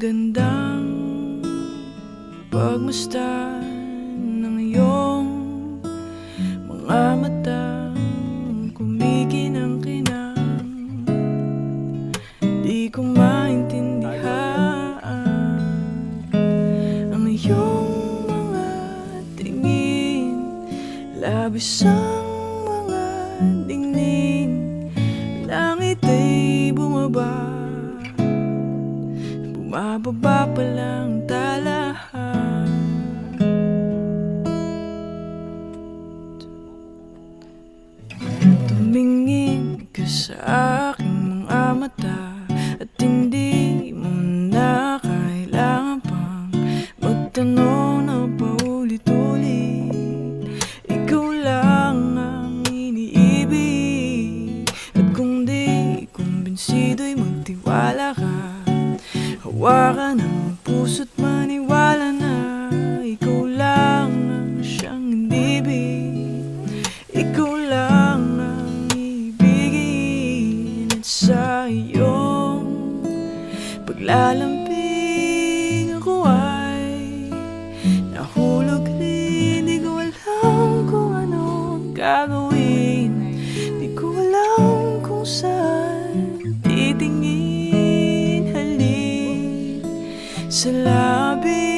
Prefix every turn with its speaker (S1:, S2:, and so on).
S1: gandang pagmasdan ng iyong mga matang kumikinang-kinang. Di ko maintindihan ang iyong mga tingin, labis ang mga dingin. Langit ay bumababa pa lang talahan. Tumingin ka sa aking mga mata at hindi mo na kailangan pang magtanong na paulit-ulit. Ikaw lang ang iniibig, at kung di kumbinsido'y magtiwala ka. Hawakan ang puso't maniwala na ikaw lang ang siyang inibig. Ikaw lang ang ibigin, at sa iyong paglalambing ako ay nahulog rin. Di ko alam kung anong gagawin, di ko alam kung saan titingin. Halik sa labi